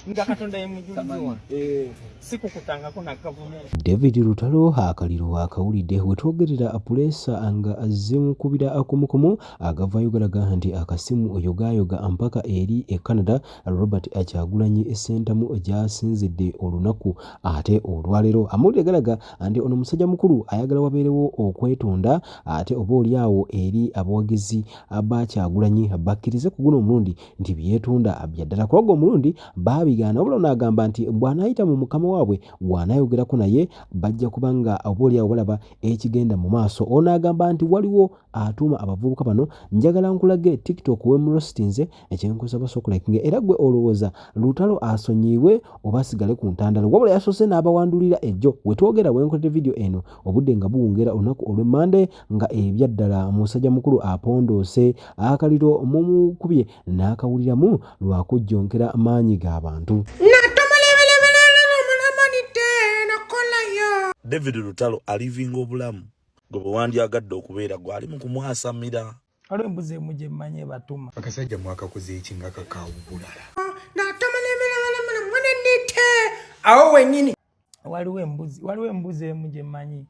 nga Katonda yemujulirwa sikukutangako na gavumenti. David Lutalo akaliro akawulidde wetwogerera apulesa nga azimukubira akumukumu agavayo galaga nti akasimu yogayoga mpaka eri e Canada. Robert Kyagulanyi essentamu gyasinzidde olunaku ate olwalero amawulire galaga nti ono musajja mukulu ayagala wabeerewo okwetonda ate oba oliawo eri abawagizi aba Kyagulanyi bakkirize ku guno omulundi nti byetonda byaddala kwago omulundi baabigaana wabula n'agamba nti bw'anaayita mu mukama waabwe bw'anaayogerako naye bajja kubanga oba oliawo balaba ekigenda mu maaso. Ono agamba nti waliwo atuuma abavubuka bano njagala nkulage TikTok wemulostinze ekyenkusaba sokulakinga era gwe olowooza Lutalo asonyiwe oba asigale ku ntandalo wabula yasoose n'abawandulira ejjo wetwogera wenkoledde video eno obudde nga buwungera olunaku olw'Emmande nga ebyaddala musajja mukulu apondoose akaliro mumukubye n'akawuliramu lwakujjonkera maanyi g'abantu. David Lutalo alivinga obulamu gwe bwandyagadde okubeera gwali mu kumwasamira. Waliwo embuzi emu gye mmanyi batuma. Akasajja mwakakoze eki nga kakawubulala. Awo wennyini waliwo embuzi emu gye mmanyi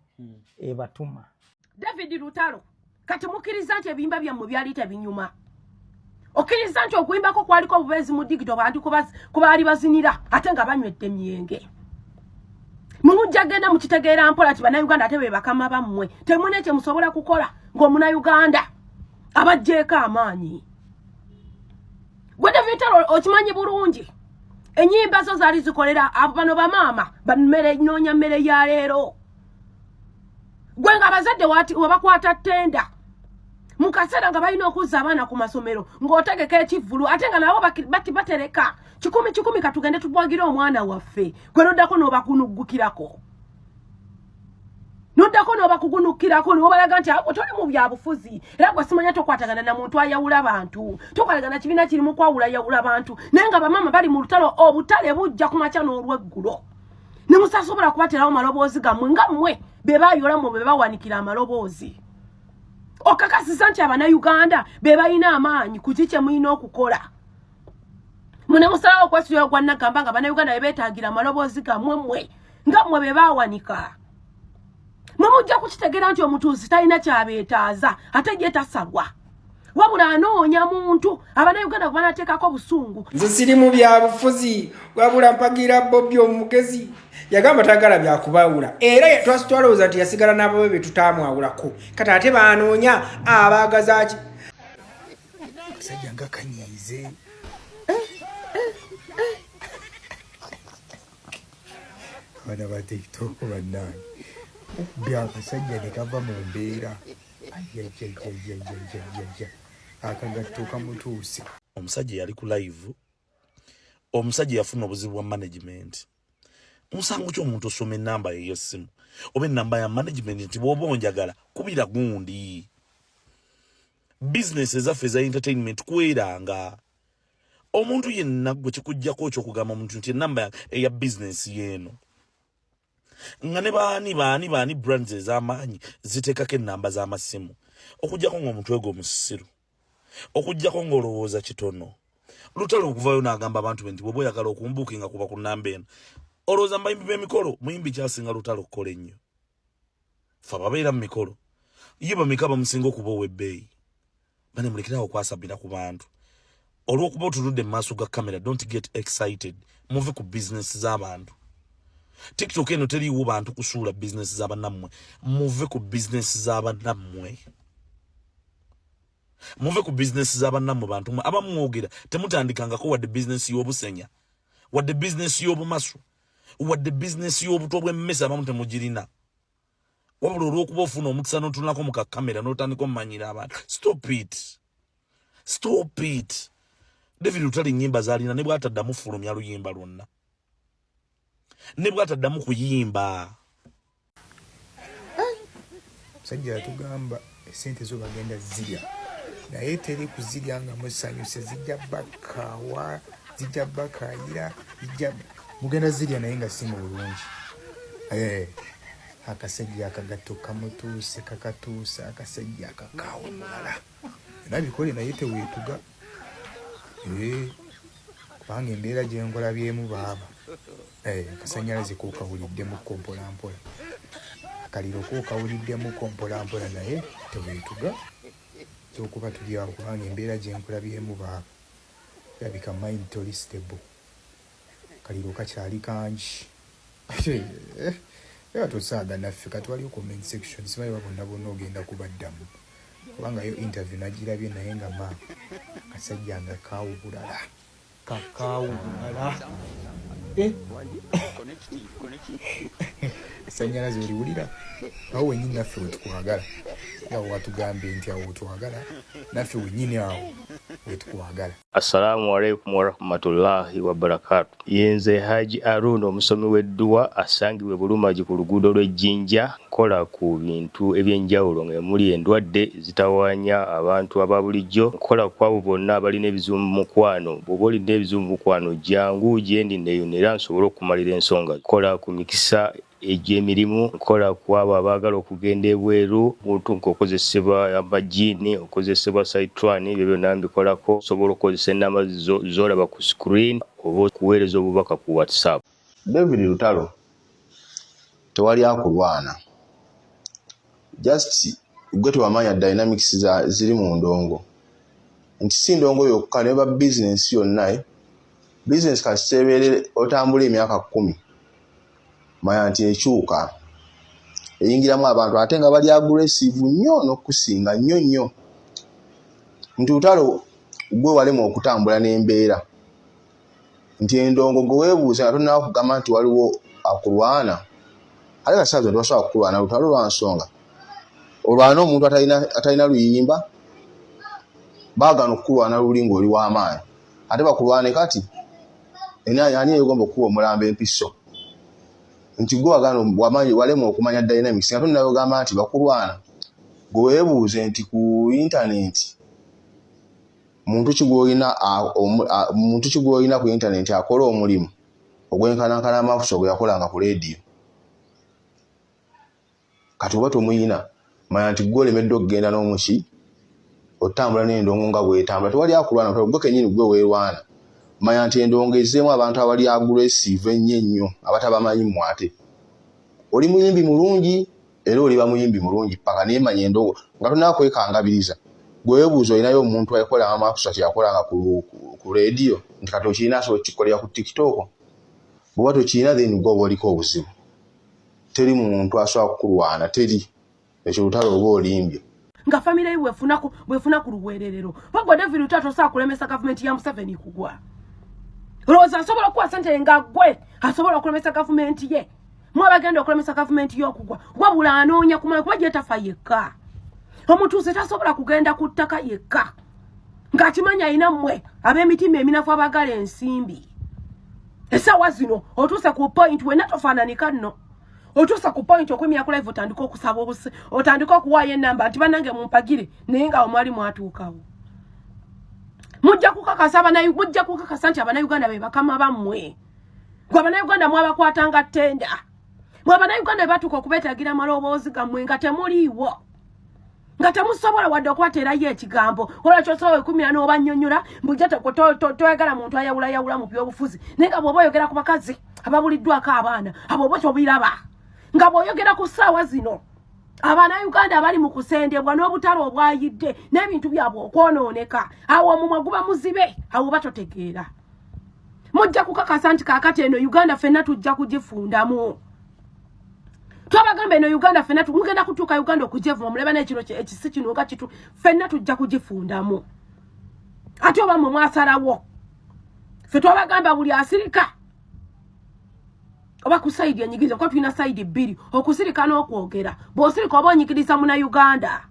ebatuma. David Lutalo kati mukkiriza nti ebiyimba byammwe byali tebinyuma. Okkiriza nti okuyimbako kwaliko obubeezi mu digito bantu kubaali bazinira ate nga banywedde emyenge. Mumujja genda mukitegeera mpola ati bannayuganda ate be bakama bammwe temune ekyo musobola kukola ng'omunnayuganda abajjeeko amaanyi. Gwe David Lutalo okimanyi bulungi ennyimba zo zaali zikolera abo bano bamaama bammere noonya mmere ya leero. Gwe nga abazadde wabakwata ttenda mu kaseera nga balina okuzza abaana ku masomero ng'otegeka ekivvulu ate nga nabo batereka kikumi katugende tubwagira omwana waffe gwe noddako n'obakunuggukirako n'obalaga nti abo toli mu byabufuzi era gwe simanya tokwatagana na muntu ayawula abantu tokwatagana kibiina kirimu kwawula yawula bantu naye nga bamaama bali mu lutalo obutale bujja ku makya n'olweggulo ne musasobola kubaterawo maloboozi gammwe nga mmwe be baayolamu be bawanikira amaloboozi. Okakasisa nti Abannayuganda be balina amaanyi ku kiki mulina okukola. Mune musalawo okwesula gwa Nagamba nga Abannayuganda be beetaagira amaloboozi gammwe mmwe nga mmwe be baawanika. Mwe mujja kukitegeera nti omutuuzi talina kyabeetaaza ate ye tasabwa. Wabula anoonya muntu Abannayuganda bwe banateekako busungu. Nze siri mu byabufuzi wabula mpagira Bobby omugezi yagamba tagala byakubawula era twalowooza nti yasigala n'abawe be tutaamwawulako kati ate baanoonya abaagazaki Akasajja nga kanyiize. Abaana ba TikTok bannange byakasajja ne kava mu mbeera akagatto kamutuuse. Omusajja yali ku live, omusajja yafuna obuzibu bwa management. Musango ky'omuntu osoma ennamba yeyo simu oba ennamba ya management nti bw'oba onjagala kubira gundi. Business ezaffe eza entertainment kweranga omuntu yenna gwe kikujjako ekyokugamba omuntu nti ennamba eya business yeeno nga ne baani brands ez'amaanyi ziteekako ennamba z'amasimu okujjako ng'omutwe gwo musiru okujjako ng'olowooza kitono. Lutalo okuvayo n'agamba abantu be nti bw'oba oyagala okumbuukinga kuba ku nnamba eno olowooza mbayimbi b'emikolo muyimbi kyasinga Lutalo okukola ennyo. Fe ababeera mu mikolo ye bameka bamusinga okuba ow'ebbeeyi. Bane mulekerawo okwasabira ku bantu olw'okuba otunudde mu maaso ga kamera. Don't get excited, muve ku business z'abantu. TikTok eno teriiwo bantu kusuula business z'abannammwe, muve ku business z'abannammwe. Muve ku business z'abannammwe bantu mmwe abamu mwogera temutandikangako wadde business y'obusenya wadde business y'obumasu wadde business y'obuto bw'emmesa abamu temugirina wabula olw'okuba ofuna omukisa n'otunulako mu kakamera n'otandika omumanyira abantu. Stop it. David Lutalo ennyimba z'alina ne bw'ataddamu fulumya luyimba lwonna ne bw'ataddamu kuyimba. Musajja yatugamba esente zo bagenda zirya naye teri kuzirya nga musanyuse zijja bakaawa zijja bakaayira zijja mugenda zirya naye nga si mu bulungi. Akasajja akagatto kamutuuse kakatuusa akasajja akakaawulala era bikole naye teweetuga kubanga embeera gye nkolabyemu baaba akasanyalaze kookawuliddemu kompolampola akaliro kookawuliddemu kompolampola naye teweetuga kyokuba tuli awo kubanga embeera gye nkolabyemu baaba erabika mind toli stable kaliro kakyali kangi era tosaaga naffe katwaliyo comment section simanyi bonna bonna ogenda kubaddamu kubanga yo interview nagirabye naye nga ma kasajja nga kaawubulala kakaawubulala esanyalaze oliwulira awo wenyini naffe wetukwagala awo watugambye nti awo wetwagala naffe wenyini awo wetukwagala. Assalamu alaikum warahmatullahi wabarakatuh. Yenze Haji Arun omusomi w'edduwa asangibwe Bulumagi ku luguudo lw'Ejjinja nkola ku bintu ebyenjawulo ng'emuli endwadde zitawaanya abantu aba bulijjo nkola ku abo bonna abalina ebizibu mu mukwano bw'oba olina ebizibu mu mukwano jangu gyendi neeyonera nsobole okumalira ensonga nkola ku mikisa egy'emirimu nkola ku abo abaagala okugenda ebweru muntu nk'okozesebwa amajiini okozesebwa saitran ebyo byonna mbikolako osobola okukozesa ennamba z'olaba ku screen oba okuweereza obubaka ku WhatsApp. David Lutalo tewali akulwana just gwe tewamanya dynamics ziri mu ndongo nti si ndongo yokka neba business yonna business kasitebeere otambula emyaka 10 maya nti ekyuka eyingiramu abantu ate nga bali aggressive nnyo n'okusinga nnyo nti Lutalo gwe walemu okutambula n'embeera nti endongo gwe weebuuza nga tonnaba kugamba nti waliwo akulwana ate kasazo ntibasobola kukulwana Lutalo lwa nsonga olwana omuntu atalina luyimba baagana okukulwana luli ng'oli w'amaanyi ate bakulwane kati ani eyegomba okukuba omulamba empiso nti gwe wagana walemu okumanya dynamics nga tonnaba kugamba nti bakulwana gwe weebuuze nti ku internet muntu ki gw'olina ku internet akola omulimu ogwenkanankana amafuso gwe yakolanga ku radio kati oba tomuyina manya nti gwe olemedde okugenda n'omuki otambula n'endongo nga bwetambula tewali akulwana gwe kennyini gwe weerwana manya nti endongo ezzeemu abantu abali aggressive ennyo abatabamanyi mwate oli muyimbi mulungi era oliba muyimbi mulungi paka naye manya endongo nga tonnaba kwekangabiriza gwe weebuuza olinayo omuntu akola amakusa kyeyakolanga ku radio nti kati okirina asobola okukikolera ku TikTok bw'oba tokirina then gwe oba oliko obuzibu teri muntu asobola kukulwana teri ekyo Lutalo oba olimbye nga family ye wefuna ku luweererero bagwa David Lutalo tosobola kulemesa gavumenti ya Museveni kugwa Rosa asobola okuwa ssente nga gwe asobola okulemesa gavumenti ye mwabagenda okulemesa gavumenti y'okugwa wabula anoonya kumala kuba gyetafa yekka omutuuze tasobola kugenda ku ttaka yekka ng'akimanya ayina mmwe ab'emitima eminafu abagala ensimbi essaawa zino otuuse ku point wenna tofaananika nno otuuse ku point okwemira ku live otandika okusaba otandika okuwaayo ennamba nti bannange mumpagire naye nga omwali mwatuukawo mujja kukakasa nti Abannayuganda be bakama bammwe gwe Abannayuganda mwabakwatanga ttenda mwe Abannayuganda be batuuka okubeetagira amaloboozi gammwe nga temuliiwo nga temusobola wadde okwateerayo ekigambo olwakyo osobola okumira n'obannyonnyola mbujja toyagala muntu ayawulayawula mu byobufuzi naye nga bw'oba oyogera ku bakazi ababuliddwako abaana abo oba tobiraba nga bw'oyogera ku ssaawa zino Abannayuganda abali mu kusendebwa n'obutalo obwayidde n'ebintu byabwe okwonooneka awo omumwa guba muzibe awo batotegeera mujja kukakasa nti kaakati eno Uganda ffenna tujja kugifundamu twabagamba eno Uganda ffenna mugenda kutuuka Uganda okujevuma muleba n'ekiro ekisi kino nga kitu ffenna tujja kugifundamu ate oba mwe mwasalawo ffe twabagamba buli asirika oba ku saidi enyigiriza kuba tulina saidi bbiri okusirika n'okwogera bw'osirika oba onyigiriza muna Uganda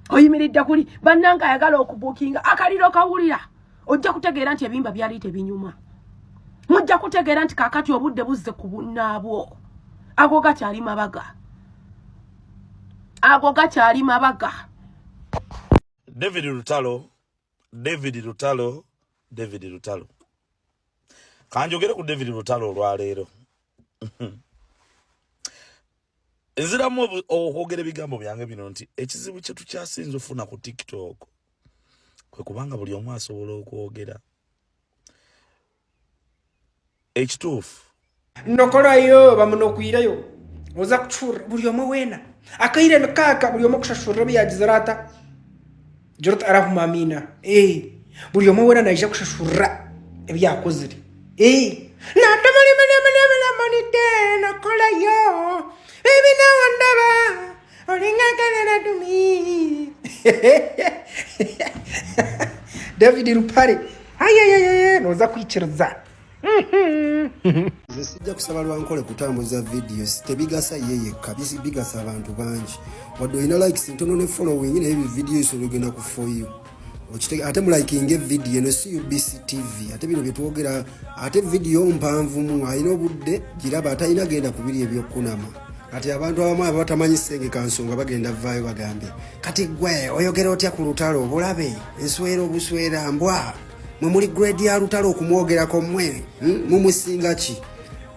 oyimiridde kuli bannanga ayagala okubuukinga akaliro kawulira ojja kutegeera nti ebimba byali tebinyuma mujja kutegeera nti kaakati obudde buzze ku bunnaabwo ago gakyali mabaga David Lutalo kanjogere ku David Lutalo olwaleero nziramu okwogera ebigambo byange bino nti ekizibu kye tukyasinza ofuna ku TikTok kwe kubanga buli omu asobola okwogera ekituufu nokolayo bamunokwirayo oza kuchura buli omwe wena akaire mikaka buli omwe kushashura byagizarata jorota arahumamina buli omwe wena naija kushashura ebyakozire natamali manite nokolayo ebina wandaba olingakalera tumi David Rupare noza kwikiriza nze sijja kusaba lwankole kutambuza videos tebigasa yeyekka bigasa abantu bangi wadde olina likes ntono ne following naye videos olugenda ku for you ate mulikinga video eno CUBC TV ate bino byetwogera ate video mpanvumu alina obudde giraba atalina genda kubiri ebyokunama ati abantu abamu abatamanyi sengeka nsonga bagenda vaayo bagambe kati gwe oyogera otya ku lutalo obulabe enswera obuswera mbwa mwe muli grade ya lutalo okumwogerako mmwe mumusinga ki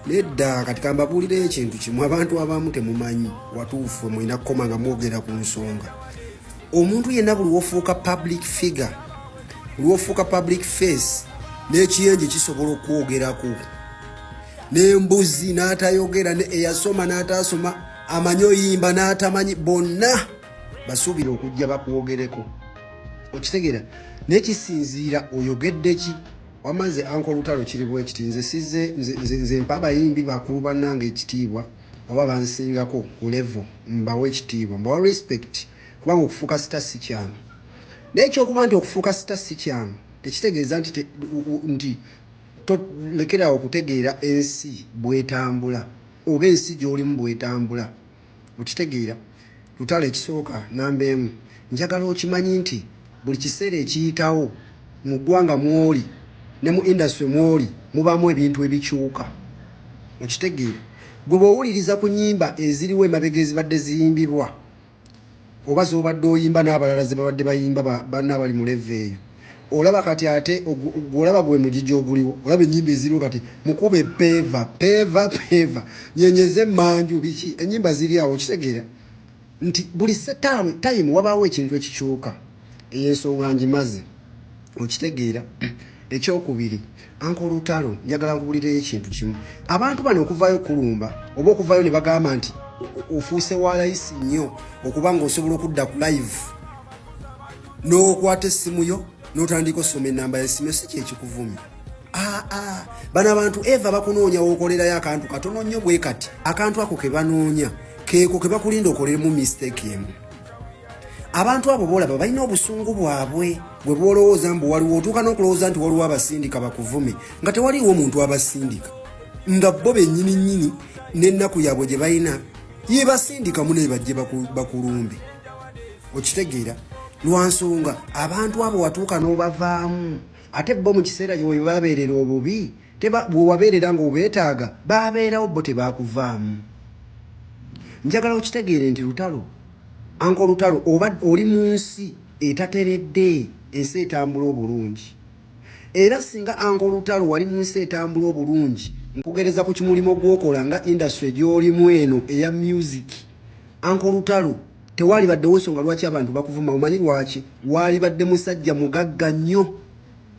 nedda kati kambabuulira ekintu kimu abantu abamu temumanyi watuufu mulina kukoma nga mwogera ku nsonga omuntu yenna buli wofuuka public figure buli wofuuka public face n'ekiyenje kisobola okwogerako n'embuzi n'atayogera eyasoma n'ataasoma amanyi oyimba n'atamanyi bonna basuubira okujja bakwogereko okitegeera n'ekisinziira oyogedde ki wamaze anko lutalo kiri bwe kiti nze mpa abayimbi bakulu bannange ekitiibwa oba bansingako ku level mbawe ekitiibwa mbawa respect kubanga okufuuka sita si kyangu n'ekyokuba nti okufuuka sita si kyangu tekitegeeza nti lekerawo okutegeera ensi bwetambula oba ensi gy'olimu bwetambula okitegeera lutalo ekisooka namba emu njagala okimanyi nti buli kiseera ekiyitawo mu ggwanga mw'oli ne mu industry mw'oli mubamu ebintu ebikyuka okitegeera gwe bw'owuliriza ku nnyimba eziriwo emabega ezibadde ziyimbibwa oba z'obadde oyimba n'abalala ze babadde bayimba banna abali mu leve eyo olaba kati ate olaba gwe mugijjo oguliwo olaba ennyimba eziriwo kati mukube peva nyenyeze emmanju biki ennyimba ziri awo okitegeera nti buli time wabaawo ekintu ekikyuka ey'ensonga ngimaze okitegeera ekyokubiri anko lutalo njagala nkubulireyo ekintu kimu abantu bano okuvaayo kulumba oba okuvaayo ne bagamba nti ofuuse wa layisi nnyo okuba ng'osobola okudda ku live n'okwata essimu yo n'otandika osoma ennamba y'essimu si kyekikuvumya bano abantu eva bakunoonya wookolerayo akantu katono nnyo bwe kati akantu ako ke banoonya keeko ke bakulinda okoleremu mistake emu abantu abo boolaba balina obusungu bwabwe bwe boolowooza mbu waliwo otuuka n'okulowooza nti waliwo abasindika bakuvume nga tewaliwo omuntu abasindika nga bo bennyini nnyini n'ennaku yaabwe gye balina ye basindikamu naye bajje bakulumbe okitegeera lwansonga abantu abo watuuka n'obavaamu ate bo mu kiseera gye webabeerera obubi bwe wabeerera ng'obeetaaga babeerawo bo tebakuvaamu njagala okitegeere nti lutalo anko lutalo oba oli mu nsi etateredde ensi etambula obulungi era singa anko lutalo wali mu nsi etambula obulungi nkugereza ku kimulimo gw'okola nga industry gy'olimu eno eya music anko lutalo tewali baddewo ensonga lwaki abantu bakuvuma omanyi lwaki wali badde musajja mugagga nnyo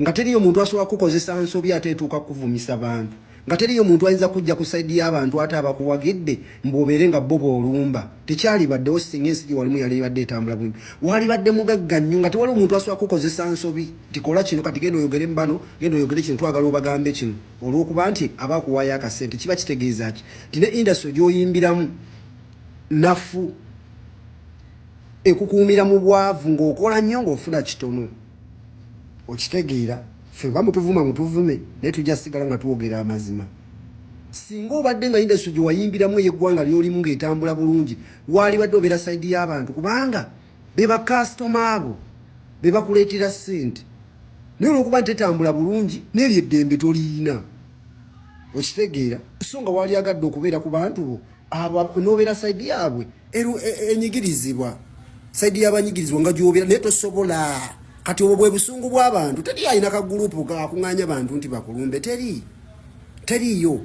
nga teriyo omuntu asobola kukozesa nsobi ate etuuka kuvumisa bantu nga teriyo omuntu ayinza kujja ku saidi y'abantu ate abakuwagidde mbobeere nga bo boolumba tekyali baddewo singa ensi gye walimu yali badde etambula bulungi wali badde mugagga nnyo nga tewali omuntu asobola kukozesa nsobi tikola kino kati genda oyogere mbano genda oyogere kino twagala obagambe kino olw'okuba nti abakuwaayo akasente kiba kitegeeza ki tine industry gy'oyimbiramu nafu ekukuumira mu bwavu ng'okola nnyo ng'ofuna kitono okitegeera ffe bamutuvuma mutuvume naye tujja sigala nga twogera amazima singa obadde nga industry gye wayimbiramu ey'eggwanga ly'olimu ng'etambula bulungi waali badde obeera sayidi y'abantu kubanga be bakasitoma abo be bakuleetera ssente naye olw'okuba nti tetambula bulungi n'eryo eddembe toliina okitegeera so nga waali agadde okubeera ku bantu bo abo n'obeera sayidi yaabwe enyigirizibwa sayidi y'abanyigirizibwa nga gy'obeera naye tosobola kati obwo bwe busungu bw'abantu teri alina kagurupu kakuŋŋaanya bantu nti bakulumbe teriyo